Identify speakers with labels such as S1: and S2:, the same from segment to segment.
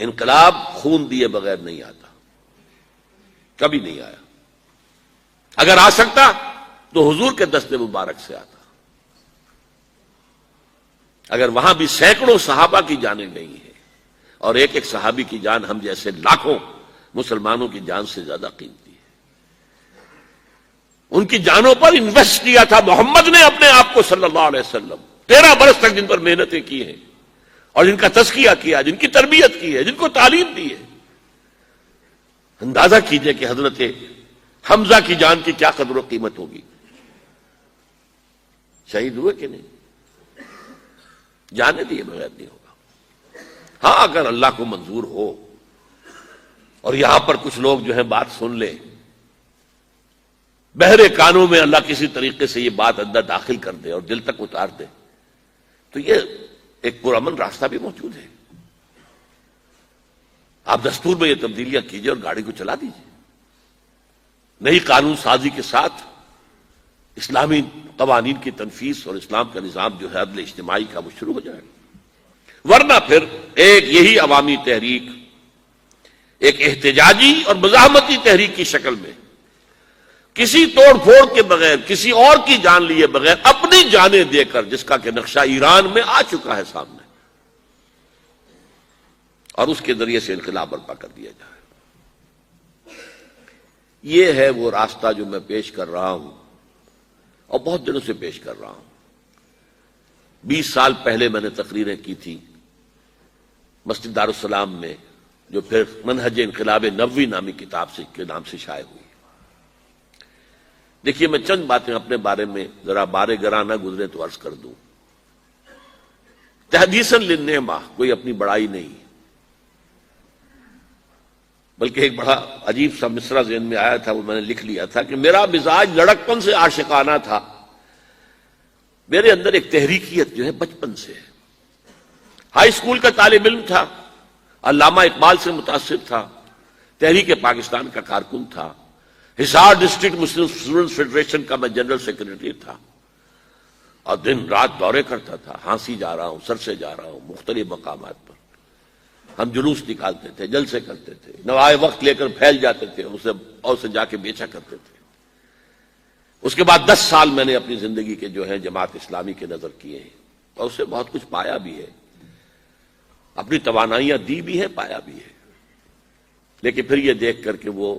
S1: انقلاب خون دیے بغیر نہیں آتا، کبھی نہیں آیا۔ اگر آ سکتا تو حضور کے دست مبارک سے آتا، اگر وہاں بھی سینکڑوں صحابہ کی جانیں گئی ہیں اور ایک ایک صحابی کی جان ہم جیسے لاکھوں مسلمانوں کی جان سے زیادہ قیمتی ہے۔ ان کی جانوں پر انویسٹ کیا تھا محمد نے اپنے آپ کو صلی اللہ علیہ وسلم، 13 برس تک جن پر محنتیں کی ہیں اور جن کا تزکیہ کیا، جن کی تربیت کی ہے، جن کو تعلیم دی ہے۔ اندازہ کیجئے کہ حضرت حمزہ کی جان کی کیا قدر و قیمت ہوگی۔ شہید ہوئے کہ نہیں؟ جانے دیے بغیر نہیں ہوگا۔ ہاں اگر اللہ کو منظور ہو اور یہاں پر کچھ لوگ جو ہے بات سن لیں، بہرے کانوں میں اللہ کسی طریقے سے یہ بات اندر داخل کر دے اور دل تک اتار دے، تو یہ ایک پرامن راستہ بھی موجود ہے۔ آپ دستور میں یہ تبدیلیاں کیجئے اور گاڑی کو چلا دیجئے، نئی قانون سازی کے ساتھ اسلامی قوانین کی تنفیذ اور اسلام کا نظام جو ہے عدل اجتماعی کا وہ شروع ہو جائے گا۔ ورنہ پھر ایک یہی عوامی تحریک ایک احتجاجی اور مزاحمتی تحریک کی شکل میں کسی توڑ پھوڑ کے بغیر، کسی اور کی جان لیے بغیر، اپنی جانیں دے کر، جس کا کہ نقشہ ایران میں آ چکا ہے سامنے، اور اس کے ذریعے سے انقلاب برپا کر دیا جائے۔ یہ ہے وہ راستہ جو میں پیش کر رہا ہوں اور بہت دنوں سے پیش کر رہا ہوں۔ 20 سال پہلے میں نے تقریریں کی تھی مسجد دارالسلام میں، جو پھر منہج انقلاب نبوی نامی کتاب کے نام سے شائع ہوئی۔ دیکھیے میں چند باتیں اپنے بارے میں ذرا بارے گراں نہ گزرے تو عرض کر دوں۔ تحدیثاً للنعمہ، کوئی اپنی بڑائی نہیں، بلکہ ایک بڑا عجیب سا مصرع ذہن میں آیا تھا، وہ میں نے لکھ لیا تھا کہ میرا مزاج لڑکپن سے عاشقانہ تھا، میرے اندر ایک تحریکیت جو ہے بچپن سے ہے۔ ہائی اسکول کا طالب علم تھا، علامہ اقبال سے متاثر تھا، تحریک پاکستان کا کارکن تھا، حصار ڈسٹرکٹ مسلم اسٹوڈنٹس فیڈریشن کا میں جنرل سیکرٹری تھا، اور دن رات دورے کرتا تھا، ہانسی جا رہا ہوں، سر سے جا رہا ہوں، مختلف مقامات پر ہم جلوس نکالتے تھے، جلسے کرتے تھے، نوائے وقت لے کر پھیل جاتے تھے، اسے جا کے بیچا کرتے تھے۔ اس کے بعد 10 سال میں نے اپنی زندگی کے جو ہے جماعت اسلامی کے نظر کیے ہیں، اور اس سے بہت کچھ پایا بھی ہے، اپنی توانائیاں دی بھی ہے، پایا بھی ہے۔ لیکن پھر یہ دیکھ کر کہ وہ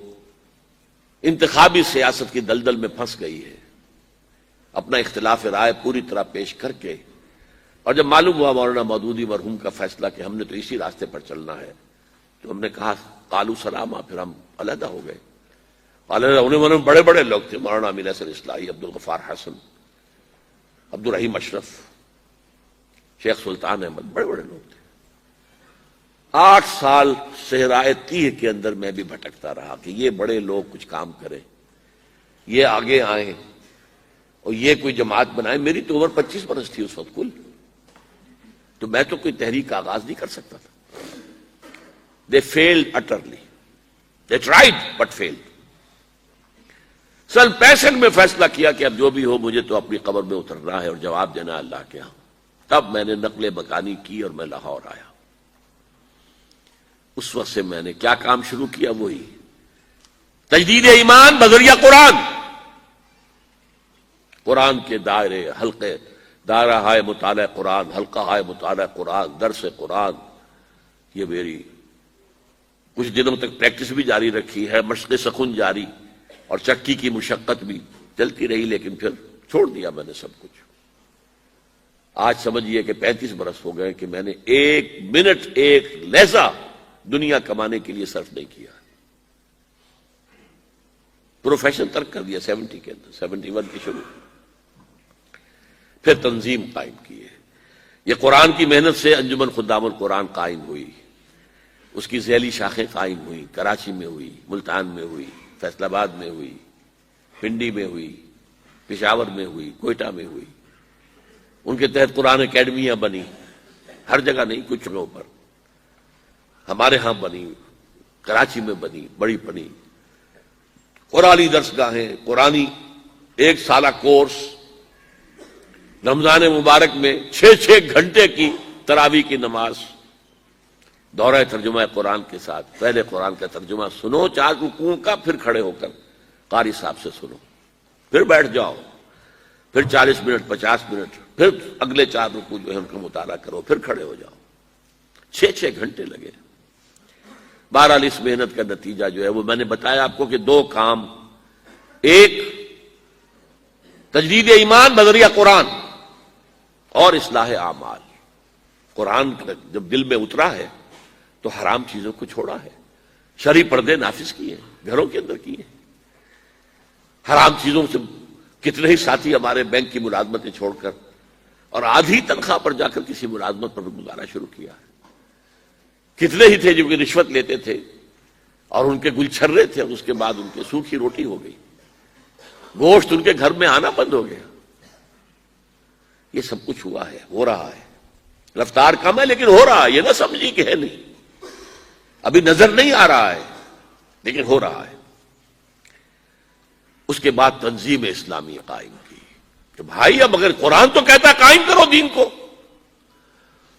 S1: انتخابی سیاست کی دلدل میں پھنس گئی ہے، اپنا اختلاف رائے پوری طرح پیش کر کے، اور جب معلوم ہوا مولانا مودودی مرحوم کا فیصلہ کہ ہم نے تو اسی راستے پر چلنا ہے، تو ہم نے کہا قالوا سلاما، پھر ہم علیحدہ ہو گئے۔ علیحدہ ہونے والے بڑے بڑے لوگ تھے، مولانا امین احسن اصلاحی، عبدالغفار حسن، عبدالرحیم اشرف، شیخ سلطان احمد، بڑے بڑے لوگ تھے۔ 8 سال صحرائے تیہ کے اندر میں بھی بھٹکتا رہا کہ یہ بڑے لوگ کچھ کام کریں، یہ آگے آئیں اور یہ کوئی جماعت بنائے۔ میری تو عمر 25 برس تھی اس وقت کل، تو میں تو کوئی تحریک کا آغاز نہیں کر سکتا تھا۔ They failed utterly. They tried but failed. سن 65 میں فیصلہ کیا کہ اب جو بھی ہو مجھے تو اپنی قبر میں اترنا ہے اور جواب دینا اللہ کے ہاں۔ تب میں نے نقل مکانی کی اور میں لاہور آیا۔ اس وقت سے میں نے کیا کام شروع کیا؟ وہی تجدید ایمان بذریعہ قرآن، قرآن کے دائرے، حلقے، دائرہ ہائے مطالعہ قرآن، حلقہ ہائے مطالعہ قرآن، درس قرآن، یہ میری کچھ دنوں تک پریکٹس بھی جاری رکھی ہے، مشق سخن جاری اور چکی کی مشقت بھی چلتی رہی، لیکن پھر چھوڑ دیا میں نے سب کچھ۔ آج سمجھیے کہ 35 برس ہو گئے کہ میں نے 1 منٹ 1 لہجہ دنیا کمانے کے لیے صرف نہیں کیا۔ پروفیشن ترک کر دیا 70 کے اندر، 71 کی شروع، پھر تنظیم قائم کی ہے۔ یہ قرآن کی محنت سے انجمن خدام القرآن قائم ہوئی، اس کی ذیلی شاخیں قائم ہوئی، کراچی میں ہوئی، ملتان میں ہوئی، فیصل آباد میں ہوئی، پنڈی میں ہوئی، پشاور میں ہوئی، کوئٹہ میں ہوئی۔ ان کے تحت قرآن اکیڈمیاں بنی، ہر جگہ نہیں، کچھ جگہوں پر ہمارے ہاں بنی، کراچی میں بنی، بڑی بنی، قرآنی درسگاہیں، قرآنی 1 سالہ کورس، رمضان مبارک میں 6 گھنٹے کی تراویح کی نماز، دورہ ترجمہ قرآن کے ساتھ پہلے قرآن کا ترجمہ سنو 4 رکوعوں کا، پھر کھڑے ہو کر قاری صاحب سے سنو، پھر بیٹھ جاؤ، پھر 40 منٹ 50 منٹ، پھر اگلے 4 رکوع جو ہے ان کا مطالعہ کرو، پھر کھڑے ہو جاؤ۔ 6 گھنٹے لگے۔ بہرحال اس محنت کا نتیجہ جو ہے وہ میں نے بتایا آپ کو کہ 2 کام، ایک تجدید ایمان بذریعہ قرآن اور اصلاح اعمال۔ قرآن جب دل میں اترا ہے تو حرام چیزوں کو چھوڑا ہے، شرعی پردے نافذ کیے، گھروں کے اندر کیے، حرام چیزوں سے کتنے ہی ساتھی ہمارے بینک کی ملازمتیں چھوڑ کر اور آدھی تنخواہ پر جا کر کسی ملازمت پر گزارا شروع کیا ہے، کتنے ہی تھے جو کہ رشوت لیتے تھے اور ان کے گلچھرے تھے اور اس کے بعد ان کے سوکھی روٹی ہو گئی، گوشت ان کے گھر میں آنا بند ہو گیا۔ یہ سب کچھ ہوا ہے، ہو رہا ہے، رفتار کم ہے لیکن ہو رہا ہے، یہ نہ سمجھی کہ ہے نہیں، ابھی نظر نہیں آ رہا ہے لیکن ہو رہا ہے۔ اس کے بعد تنظیم اسلامی قائم کی کہ بھائی اب اگر قرآن تو کہتا ہے قائم کرو دین کو،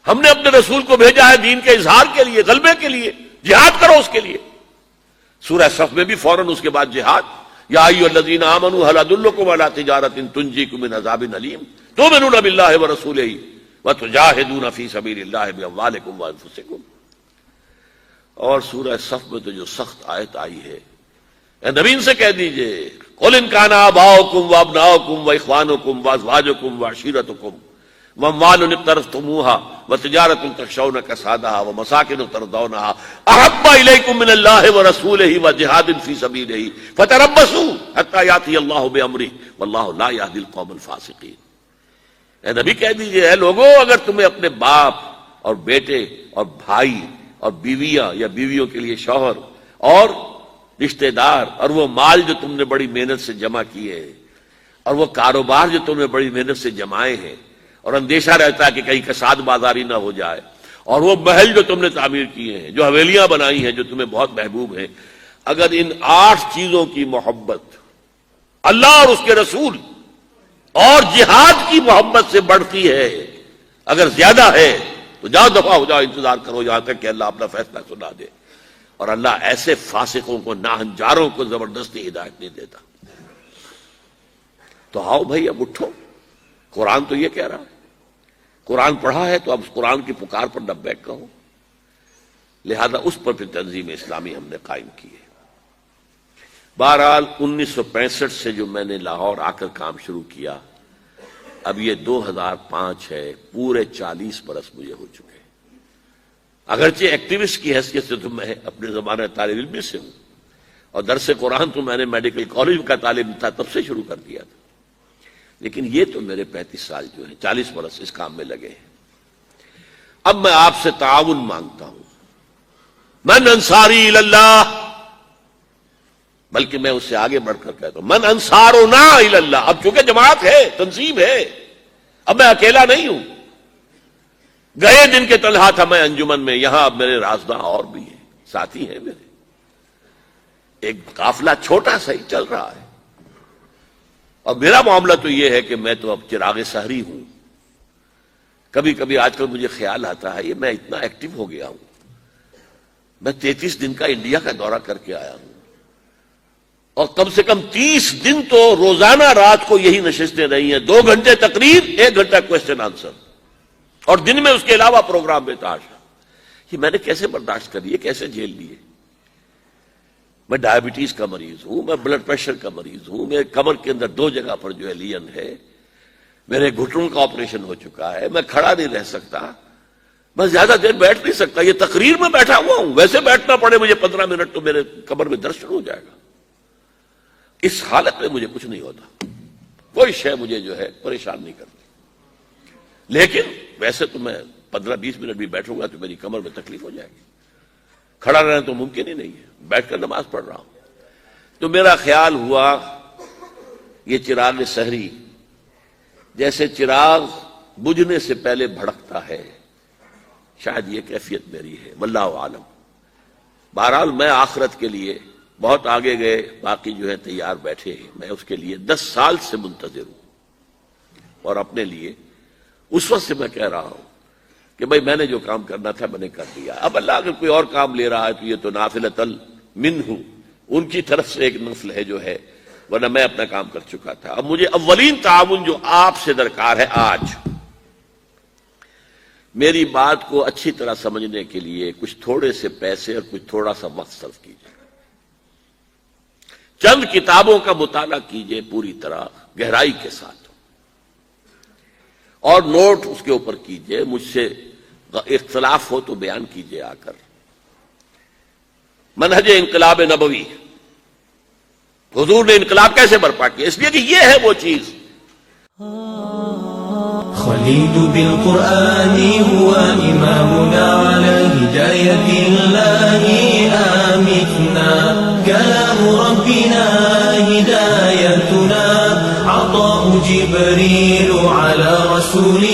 S1: ہم نے اپنے رسول کو بھیجا ہے دین کے اظہار کے لیے، غلبے کے لیے، جہاد کرو اس کے لیے۔ سورہ صف میں بھی فوراً اس کے بعد جہاد، یا ایھا الذین آمنوا ھل ادلکم علی تجارۃ تنجیکم من عذاب علیم تؤمنون باللہ ورسولہ وتجاہدون فی سبیل اللہ باموالکم وانفسکم۔ اور سورہ صف میں تو جو سخت آیت آئی ہے، اے نبی ان سے کہہ دیجئے قل ان کان آباؤکم وابناؤکم واخوانکم وازواجکم وعشیرتکم واموال اقترفتموها وتجارۃ تخشون کسادها ومساکن ترضونها احب الیکم من اللہ ورسولہ وجہاد فی سبیلہ فتربصوا حتی یأتی اللہ بامرہ واللہ لا یہدی القوم الفاسقین۔ اے نبی کہہ دیجئے اے لوگو اگر تمہیں اپنے باپ اور بیٹے اور بھائی اور بیویاں یا بیویوں کے لیے شوہر اور رشتہ دار اور وہ مال جو تم نے بڑی محنت سے جمع کیے اور وہ کاروبار جو تم نے بڑی محنت سے جمائے ہیں اور اندیشہ رہتا ہے کہ کہیں کساد بازاری نہ ہو جائے، اور وہ محل جو تم نے تعمیر کیے ہیں، جو حویلیاں بنائی ہیں جو تمہیں بہت محبوب ہیں، اگر ان 8 چیزوں کی محبت اللہ اور اس کے رسول اور جہاد کی محبت سے بڑھتی ہے، اگر زیادہ ہے تو جاؤ دفعہ ہو جاؤ، انتظار کرو یہاں تک کہ اللہ اپنا فیصلہ سنا دے۔ اور اللہ ایسے فاسقوں کو، ناہنجاروں کو زبردستی ہدایت نہیں دیتا۔ تو آؤ بھائی اب اٹھو، قرآن تو یہ کہہ رہا ہے، قرآن پڑھا ہے تو اب اس قرآن کی پکار پر لبیک کہو۔ لہذا اس پر پھر تنظیم اسلامی ہم نے قائم کی ہے۔ بہرحال 1965 سے جو میں نے لاہور آ کر کام شروع کیا، اب یہ 2005 ہے، پورے 40 برس مجھے ہو چکے۔ اگرچہ ایکٹیوسٹ کی حیثیت سے تو میں اپنے زمانہ طالب علم سے ہوں، اور درس قرآن تو میں نے میڈیکل کالج کا طالب تھا تب سے شروع کر دیا تھا، لیکن یہ تو میرے 35 سال جو ہیں، 40 برس اس کام میں لگے ہیں۔ اب میں آپ سے تعاون مانگتا ہوں، من انصاری اللہ، بلکہ میں اس سے آگے بڑھ کر کہتا ہوں من انصارنا الی اللہ۔ اب چونکہ جماعت ہے، تنظیم ہے، اب میں اکیلا نہیں ہوں۔ گئے دن کے تنہا تھا میں انجمن میں، یہاں اب میرے رازداں اور بھی ہیں، ساتھی ہیں میرے، ایک قافلہ چھوٹا سا ہی چل رہا ہے۔ اور میرا معاملہ تو یہ ہے کہ میں تو اب چراغ سحری ہوں۔ کبھی کبھی آج کل مجھے خیال آتا ہے یہ میں اتنا ایکٹیو ہو گیا ہوں، میں 33 دن کا انڈیا کا دورہ کر کے آیا ہوں، اور کم سے کم 30 دن تو روزانہ رات کو یہی نشستیں رہی ہیں، 2 گھنٹے تقریر، 1 گھنٹہ کوسچن آنسر، اور دن میں اس کے علاوہ پروگرام بے تحاشا۔ یہ میں نے کیسے برداشت کر لیے، کیسے جھیل لیے؟ میں ڈائبٹیز کا مریض ہوں، میں بلڈ پریشر کا مریض ہوں، میرے کمر کے اندر 2 جگہ پر جو ہے لین ہے، میرے گھٹنوں کا آپریشن ہو چکا ہے، میں کھڑا نہیں رہ سکتا، میں زیادہ دیر بیٹھ نہیں سکتا، یہ تقریر میں بیٹھا ہوا ہوں، ویسے بیٹھنا پڑے مجھے 15 منٹ تو میرے کمر میں درد شروع ہو جائے گا۔ اس حالت میں مجھے کچھ نہیں ہوتا، کوئی شے مجھے جو ہے پریشان نہیں کرتی، لیکن ویسے تو میں 15-20 منٹ بھی بیٹھوں گا تو میری کمر میں تکلیف ہو جائے گی، کھڑا رہنا تو ممکن ہی نہیں ہے، بیٹھ کر نماز پڑھ رہا ہوں۔ تو میرا خیال ہوا یہ چراغ سحری جیسے چراغ بجھنے سے پہلے بھڑکتا ہے، شاید یہ کیفیت میری ہے، واللہ عالم۔ بہرحال میں آخرت کے لیے بہت آگے گئے، باقی جو ہے تیار بیٹھے ہیں، میں اس کے لیے 10 سال سے منتظر ہوں، اور اپنے لیے اس وقت سے میں کہہ رہا ہوں کہ بھائی میں نے جو کام کرنا تھا میں نے کر دیا، اب اللہ اگر کوئی اور کام لے رہا ہے تو یہ تو نافلۃ منہ، ان کی طرف سے ایک نفل ہے جو ہے، ورنہ میں اپنا کام کر چکا تھا۔ اب مجھے اولین تعاون جو آپ سے درکار ہے آج، میری بات کو اچھی طرح سمجھنے کے لیے کچھ تھوڑے سے پیسے اور کچھ تھوڑا سا وقت صرف کیجیے، چند کتابوں کا مطالعہ کیجیے پوری طرح گہرائی کے ساتھ، اور نوٹ اس کے اوپر کیجیے، مجھ سے اختلاف ہو تو بیان کیجیے آ کر۔ منہج انقلاب نبوی، حضور نے انقلاب کیسے برپا کیا؟ اس لیے کہ یہ ہے وہ چیز۔
S2: خليل بالقرآن هو إمامنا على هداية الله آمتنا، كلام ربنا هدايتنا، عطاء جبريل على رسول